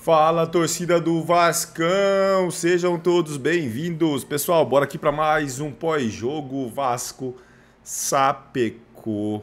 Fala, torcida do Vascão, sejam todos bem-vindos. Pessoal, bora aqui para mais um pós-jogo. Vasco sapecou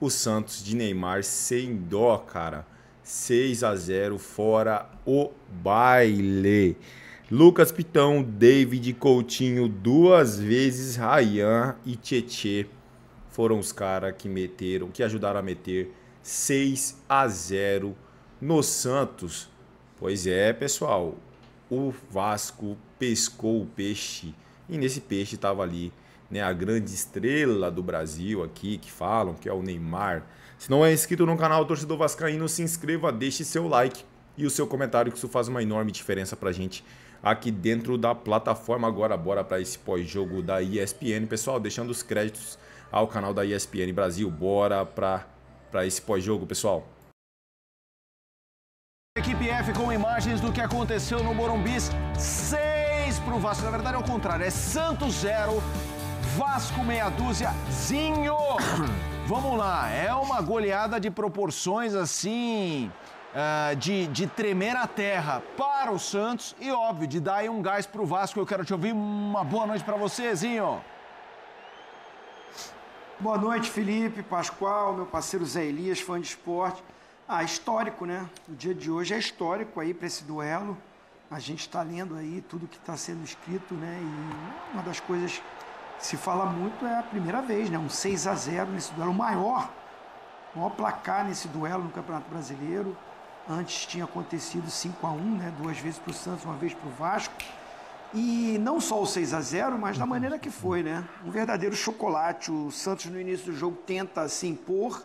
o Santos de Neymar sem dó, cara. 6-0, fora o baile. Lucas Piton, David Coutinho, duas vezes Ryan e Tietê foram os caras que ajudaram a meter 6-0 no Santos. Pois é, pessoal, o Vasco pescou o peixe e nesse peixe estava ali, né, a grande estrela do Brasil aqui, que falam que é o Neymar. Se não é inscrito no canal Torcedor Vascaíno, se inscreva, deixe seu like e o seu comentário, que isso faz uma enorme diferença pra gente aqui dentro da plataforma. Agora bora para esse pós-jogo da ESPN, pessoal, deixando os créditos ao canal da ESPN Brasil. Bora para esse pós-jogo, pessoal. Equipe F com imagens do que aconteceu no Morumbi. 6 pro Vasco. Na verdade é o contrário, é Santos 0, Vasco meia dúziazinho. Vamos lá, é uma goleada de proporções assim, de tremer a terra para o Santos e óbvio, de dar aí um gás pro Vasco. Eu quero te ouvir. Uma boa noite para você, Zinho. Boa noite, Felipe, Pascoal, meu parceiro Zé Elias, fã de esporte. Histórico, né? O dia de hoje é histórico aí para esse duelo. A gente está lendo aí tudo que está sendo escrito, né? E uma das coisas que se fala muito é a primeira vez, né? Um 6-0 nesse duelo, o maior placar nesse duelo no Campeonato Brasileiro. Antes tinha acontecido 5-1, né? 2 vezes para o Santos, 1 vez para o Vasco. E não só o 6-0, mas da maneira que foi, né? Um verdadeiro chocolate. O Santos no início do jogo tenta se impor.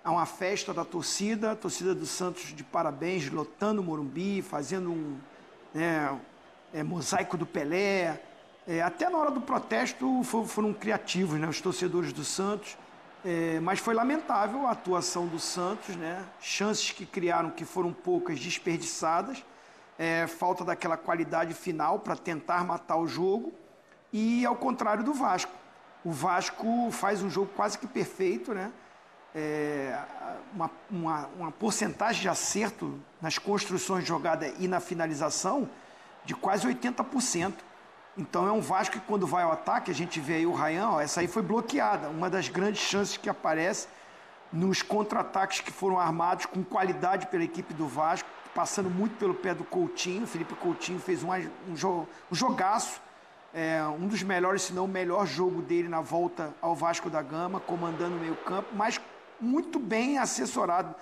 Há uma festa da torcida, a torcida do Santos de parabéns, lotando o Morumbi, fazendo um mosaico do Pelé. Até na hora do protesto foram criativos, né, os torcedores do Santos. Mas foi lamentável a atuação do Santos, né? Chances que criaram, que foram poucas, desperdiçadas. Falta daquela qualidade final para tentar matar o jogo. E ao contrário do Vasco. O Vasco faz um jogo quase que perfeito, né? Uma porcentagem de acerto nas construções de jogada e na finalização de quase 80%. Então é um Vasco que, quando vai ao ataque, a gente vê aí o Ryan, essa aí foi bloqueada. Uma das grandes chances que aparece nos contra-ataques que foram armados com qualidade pela equipe do Vasco, passando muito pelo pé do Coutinho. Felipe Coutinho fez um jogaço. Um dos melhores, se não o melhor jogo dele na volta ao Vasco da Gama, comandando o meio campo, mas muito bem assessorado.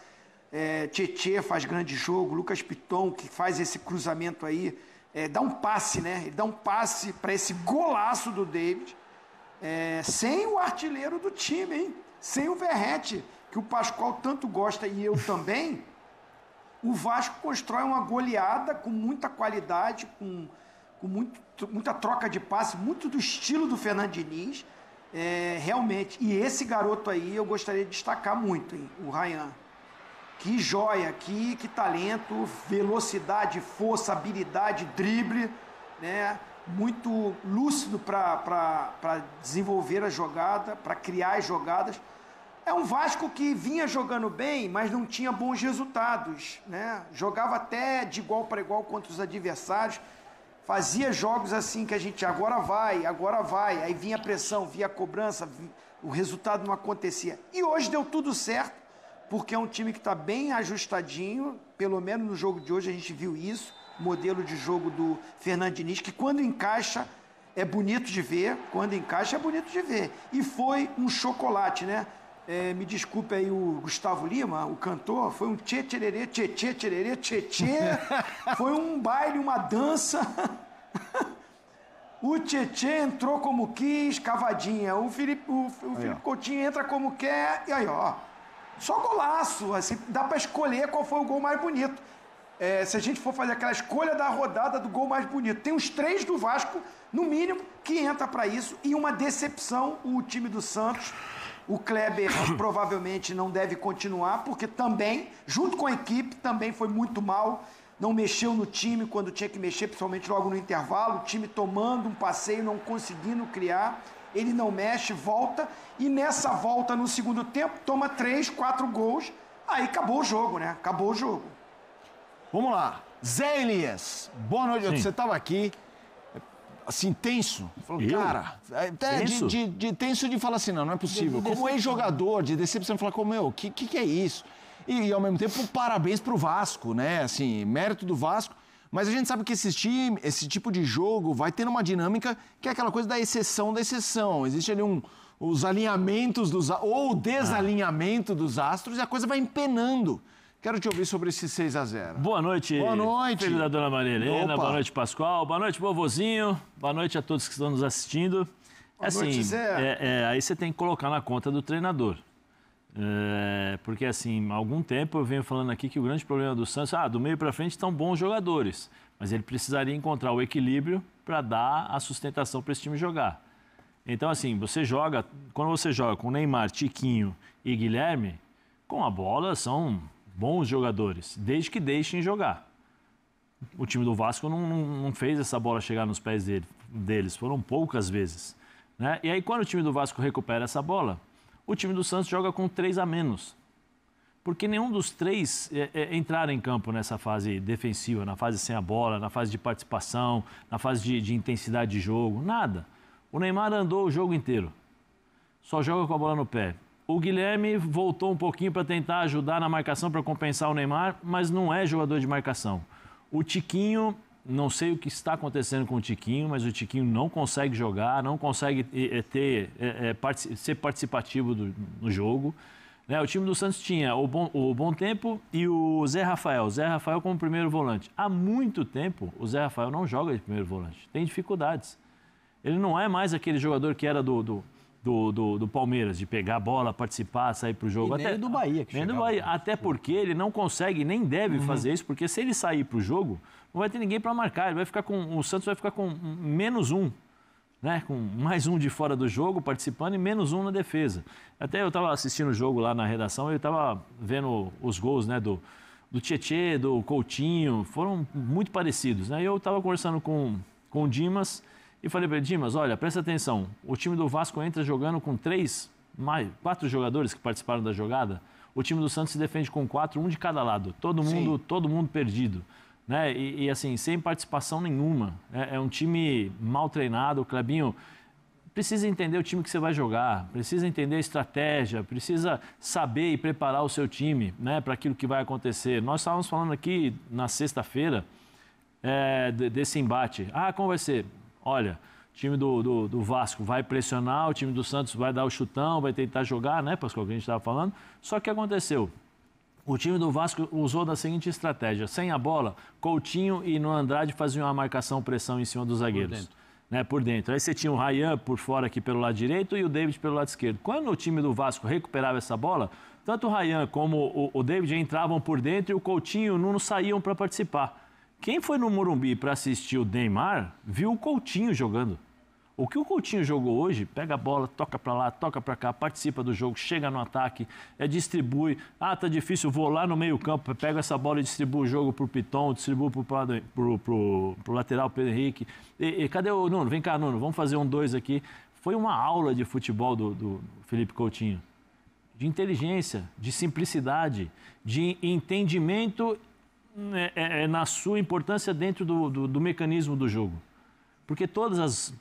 Tietê faz grande jogo, Lucas Piton, que faz esse cruzamento aí, dá um passe, né? Ele dá um passe para esse golaço do David, sem o artilheiro do time, hein? Sem o Verratti, que o Pascoal tanto gosta e eu também. O Vasco constrói uma goleada com muita qualidade, com muita troca de passe, muito do estilo do Fernando Diniz, realmente. E esse garoto aí eu gostaria de destacar muito, hein? O Ryan. Que joia, que talento, velocidade, força, habilidade, drible, né? Muito lúcido para desenvolver a jogada, para criar as jogadas. É um Vasco que vinha jogando bem, mas não tinha bons resultados, né? Jogava até de igual para igual contra os adversários. Fazia jogos assim que a gente agora vai, aí vinha a pressão, vinha a cobrança, o resultado não acontecia. E hoje deu tudo certo, porque é um time que está bem ajustadinho, pelo menos no jogo de hoje a gente viu isso, modelo de jogo do Fernando Diniz, que quando encaixa é bonito de ver, E foi um chocolate, né? Me desculpe aí o Gustavo Lima, o cantor, foi um tchê-tchererê, tchê-tchê-tchererê, tchê-tchê, foi um baile, uma dança. O Tietê entrou como quis, cavadinha, o Felipe Coutinho entra como quer, e aí, ó, só golaço, assim, dá para escolher qual foi o gol mais bonito. Se a gente for fazer aquela escolha da rodada do gol mais bonito, tem os 3 do Vasco, no mínimo, que entra para isso, e uma decepção, o time do Santos. O Kleber provavelmente não deve continuar, porque também, junto com a equipe, também foi muito mal. Não mexeu no time quando tinha que mexer, principalmente logo no intervalo. O time tomando um passeio, não conseguindo criar. Ele não mexe, volta. E nessa volta, no segundo tempo, toma 3, 4 gols. Aí acabou o jogo, né? Acabou o jogo. Vamos lá. Zé Elias, boa noite. Sim. Você estava aqui, assim, tenso. Falou, Eu? cara, Tenso? tenso de falar assim, não é possível. Como ex-jogador, de decepção, falar, como o que é isso? E, ao mesmo tempo, parabéns pro Vasco, né? Assim, mérito do Vasco. Mas a gente sabe que esse tipo de jogo vai ter uma dinâmica que é aquela coisa da exceção da exceção. Existe ali os alinhamentos ou o desalinhamento dos astros e a coisa vai empenando. Quero te ouvir sobre esse 6-0. Boa noite. Boa noite. Filho da dona Maria Helena, Opa. boa noite, Pascoal, boa noite, vovozinho, boa noite a todos que estão nos assistindo. Boa noite, Zé. Aí você tem que colocar na conta do treinador. Porque, assim, há algum tempo eu venho falando aqui que o grande problema do Santos, do meio para frente estão bons jogadores, mas ele precisaria encontrar o equilíbrio para dar a sustentação para esse time jogar. Então, assim, quando você joga com Neymar, Tiquinho e Guilherme, com a bola são bons jogadores, desde que deixem jogar. O time do Vasco não fez essa bola chegar nos pés deles, foram poucas vezes, né? E aí, quando o time do Vasco recupera essa bola, o time do Santos joga com 3 a menos. Porque nenhum dos 3 entraram em campo nessa fase defensiva, na fase sem a bola, na fase de participação, na fase de intensidade de jogo, nada. O Neymar andou o jogo inteiro, só joga com a bola no pé. O Guilherme voltou um pouquinho para tentar ajudar na marcação, para compensar o Neymar, mas não é jogador de marcação. O Tiquinho, não sei o que está acontecendo com o Tiquinho, mas o Tiquinho não consegue jogar, não consegue ser participativo no jogo. O time do Santos tinha o Bom Tempo e o Zé Rafael. O Zé Rafael como primeiro volante. Há muito tempo o Zé Rafael não joga de primeiro volante, tem dificuldades. Ele não é mais aquele jogador que era do Palmeiras, de pegar a bola, participar, sair pro jogo. Nem do Bahia. Nem do Bahia. Até porque ele não consegue, nem deve fazer isso, porque se ele sair pro jogo, não vai ter ninguém para marcar. O Santos vai ficar com -1, né? Com mais um de fora do jogo, participando, e -1 na defesa. Até eu estava assistindo o jogo lá na redação, eu estava vendo os gols, né, do Tietê, do Coutinho, foram muito parecidos, né? E eu estava conversando com o Dimas, e falei para ele, Dimas, olha, presta atenção, o time do Vasco entra jogando com 4 jogadores que participaram da jogada, o time do Santos se defende com 4, um de cada lado, todo mundo perdido, né? E assim, sem participação nenhuma, é um time mal treinado. O Clebinho precisa entender o time que você vai jogar, precisa entender a estratégia, precisa saber e preparar o seu time, né, para aquilo que vai acontecer. Nós estávamos falando aqui na sexta-feira desse embate. Como vai ser? Olha, o time do Vasco vai pressionar, o time do Santos vai dar o chutão, vai tentar jogar, né, Pascoal, que a gente estava falando. Só que aconteceu, o time do Vasco usou da seguinte estratégia, sem a bola, Coutinho e no Andrade faziam uma marcação-pressão em cima dos zagueiros. Por dentro. Aí você tinha o Ryan por fora aqui pelo lado direito e o David pelo lado esquerdo. Quando o time do Vasco recuperava essa bola, tanto o Ryan como o David entravam por dentro e o Coutinho e o Nuno saíam para participar. Quem foi no Morumbi para assistir o Neymar, viu o Coutinho jogando. O que o Coutinho jogou hoje, pega a bola, toca para lá, toca para cá, participa do jogo, chega no ataque, distribui. Tá difícil, vou lá no meio campo, pego essa bola e distribuo o jogo pro Piton, distribuo pro lateral Pedro Henrique. E cadê o Nuno? Vem cá, Nuno, vamos fazer 1-2 aqui. Foi uma aula de futebol do Felipe Coutinho. De inteligência, de simplicidade, de entendimento na sua importância dentro do mecanismo do jogo. Porque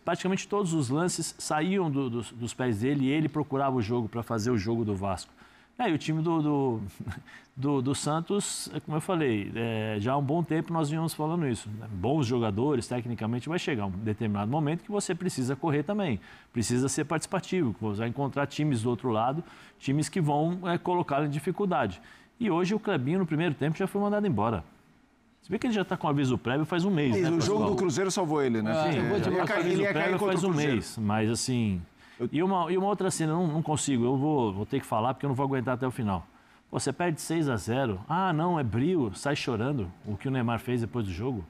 praticamente todos os lances saíam dos pés dele e ele procurava o jogo para fazer o jogo do Vasco. E o time do Santos, como eu falei, já há um bom tempo nós vínhamos falando isso. Bons jogadores, tecnicamente, vai chegar um determinado momento que você precisa correr também. Precisa ser participativo, você vai encontrar times do outro lado, times que vão colocá-lo em dificuldade. E hoje o Clebinho, no primeiro tempo, já foi mandado embora. Você vê que ele já está com aviso prévio faz um mês, né, o jogo do Cruzeiro salvou ele, né? Sim, ele ia cair faz um mês, mas assim... E uma outra cena, não consigo, eu vou ter que falar porque eu não vou aguentar até o final. Você perde 6-0, não, é brio, sai chorando, o que o Neymar fez depois do jogo.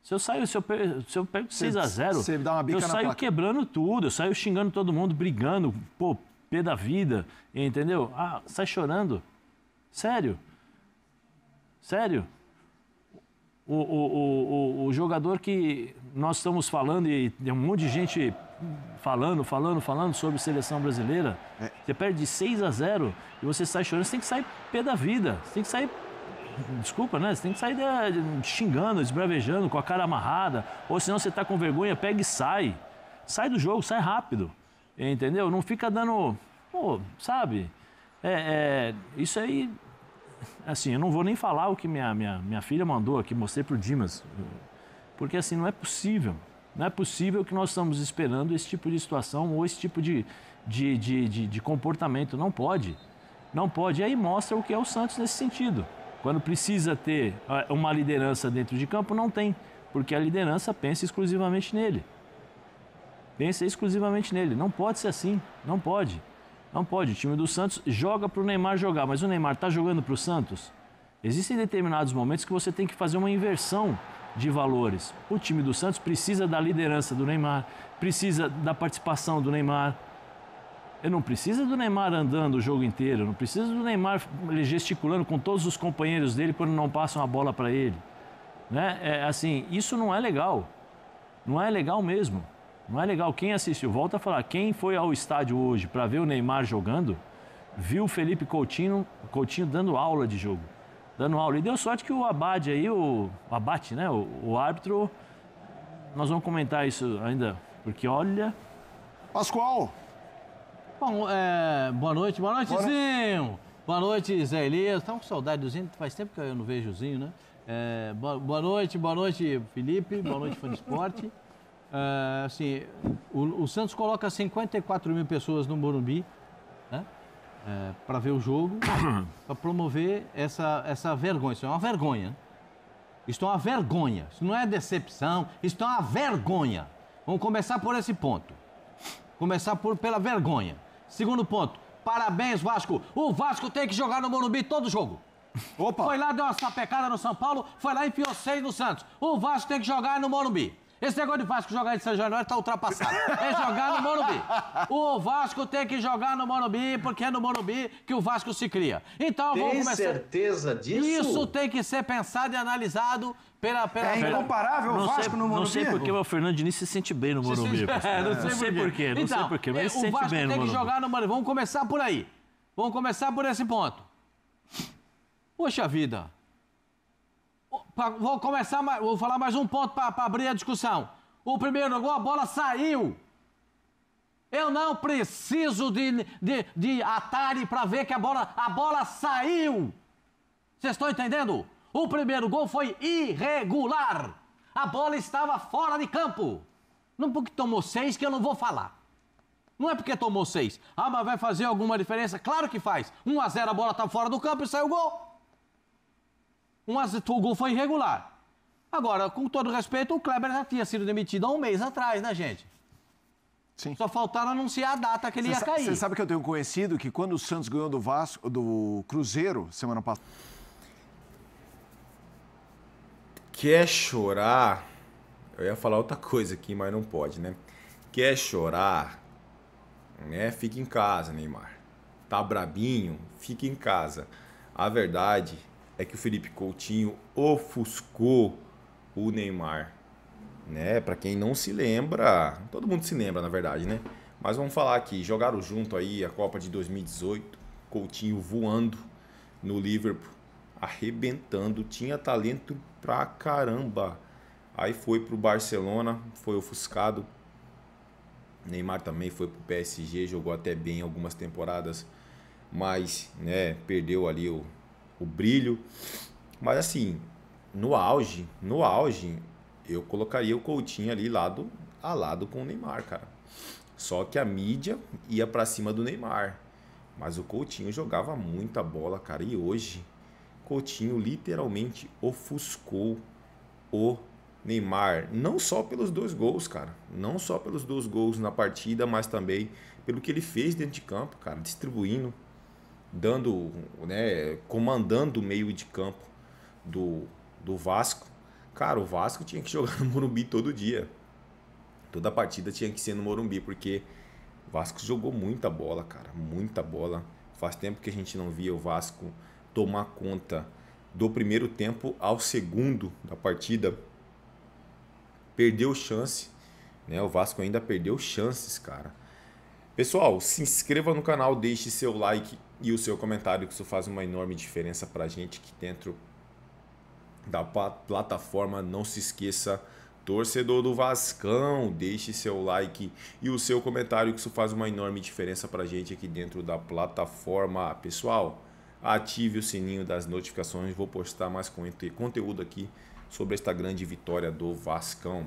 Se eu pego 6-0, você dá uma bica eu na saio placa. Quebrando tudo, eu saio xingando todo mundo, brigando, pé da vida, entendeu? Sai chorando. Sério. O jogador que nós estamos falando, e tem um monte de gente falando sobre seleção brasileira, você perde de 6-0 e você sai chorando, você tem que sair pé da vida, você tem que sair desculpa, né? Você tem que sair xingando, esbravejando, com a cara amarrada. Ou senão você tá com vergonha, pega e sai. Sai do jogo, sai rápido. Entendeu? Não fica dando... Pô, sabe? Isso aí... Assim, eu não vou nem falar o que minha filha mandou aqui, mostrei pro Dimas. Porque assim, não é possível. Não é possível que nós estamos esperando esse tipo de situação ou esse tipo de comportamento. Não pode. Não pode. E aí mostra o que é o Santos nesse sentido. Quando precisa ter uma liderança dentro de campo, não tem. Porque a liderança pensa exclusivamente nele. Pensa exclusivamente nele. Não pode ser assim. Não pode. Não pode. O time do Santos joga para o Neymar jogar, mas o Neymar está jogando para o Santos? Existem determinados momentos que você tem que fazer uma inversão de valores. O time do Santos precisa da liderança do Neymar, precisa da participação do Neymar. Eu não preciso do Neymar andando o jogo inteiro, não preciso do Neymar gesticulando com todos os companheiros dele quando não passam a bola para ele. Né? Assim, isso não é legal. Não é legal mesmo. Não é legal. Quem assistiu, volta a falar, quem foi ao estádio hoje para ver o Neymar jogando, viu o Felipe Coutinho dando aula de jogo. Dando aula. E deu sorte que o Abate aí, o Abate, né? O árbitro, nós vamos comentar isso ainda, porque olha... Pascoal. Bom, boa noite, Zinho. Boa noite, Zé Elias. Estamos com saudade do Zinho, faz tempo que eu não vejo o Zinho, né? Boa noite, Felipe, boa noite, Fã de Esporte. Assim, o Santos coloca 54 mil pessoas no Morumbi, né? Para ver o jogo, para promover essa vergonha. Isso é uma vergonha. Isso é uma vergonha. Isso não é decepção, isso é uma vergonha. Vamos começar por esse ponto. Começar pela vergonha. Segundo ponto, parabéns, Vasco. O Vasco tem que jogar no Morumbi todo jogo. Opa. Foi lá, deu uma sapecada no São Paulo, foi lá e enfiou 6 no Santos. O Vasco tem que jogar no Morumbi. Esse negócio de Vasco jogar em São Januário está ultrapassado. É jogar no Morumbi. O Vasco tem que jogar no Morumbi, porque é no Morumbi que o Vasco se cria. Então vamos começar. Tem certeza disso? Isso tem que ser pensado e analisado pela... É incomparável o Vasco no Morumbi. Não sei porque o Fernando Diniz se sente bem no Morumbi. Não sei por quê. Não sei por quê, mas ele se sente Vasco bem no tem Morumbi. que jogar no Morumbi. Vamos começar por aí. Vamos começar por esse ponto. Poxa vida. Vou falar mais um ponto para abrir a discussão. O primeiro gol, a bola saiu. Eu não preciso de Atari para ver que a bola saiu. Vocês estão entendendo? O primeiro gol foi irregular. A bola estava fora de campo. Não porque tomou 6 que eu não vou falar. Não é porque tomou 6. Ah, mas vai fazer alguma diferença? Claro que faz. 1-0 a bola está fora do campo e saiu o gol. O gol foi irregular. Agora, com todo respeito, o Kleber já tinha sido demitido há um mês atrás, né, gente? Sim. Só faltaram anunciar a data que ele ia cair. Você sabe que eu tenho conhecido que quando o Santos ganhou do Cruzeiro semana passada... Quer chorar? Eu ia falar outra coisa aqui, mas não pode, né? Quer chorar? Né? Fica em casa, Neymar. Tá brabinho? Fica em casa. A verdade é que o Felipe Coutinho ofuscou o Neymar, né? Para quem não se lembra, todo mundo se lembra, na verdade, né? Mas vamos falar aqui, jogaram junto aí a Copa de 2018, Coutinho voando no Liverpool, arrebentando, tinha talento pra caramba. Aí foi pro Barcelona, foi ofuscado. Neymar também foi pro PSG, jogou até bem algumas temporadas, mas, né, perdeu ali o brilho. Mas assim, no auge, eu colocaria o Coutinho ali lado a lado com o Neymar, cara. Só que a mídia ia pra cima do Neymar. Mas o Coutinho jogava muita bola, cara. E hoje, Coutinho literalmente ofuscou o Neymar. Não só pelos 2 gols, cara. Não só pelos 2 gols na partida, mas também pelo que ele fez dentro de campo, cara. Distribuindo, dando, né, comandando o meio de campo do Vasco. Cara, o Vasco tinha que jogar no Morumbi todo dia. Toda partida tinha que ser no Morumbi, porque o Vasco jogou muita bola, cara. Muita bola. Faz tempo que a gente não via o Vasco tomar conta do primeiro tempo ao segundo da partida. Perdeu chance, né? O Vasco ainda perdeu chances, cara. Pessoal, se inscreva no canal, deixe seu like e o seu comentário, que isso faz uma enorme diferença pra gente aqui dentro da plataforma. Não se esqueça, torcedor do Vascão, deixe seu like e o seu comentário, que isso faz uma enorme diferença pra gente aqui dentro da plataforma. Pessoal, ative o sininho das notificações, vou postar mais conteúdo aqui sobre esta grande vitória do Vascão.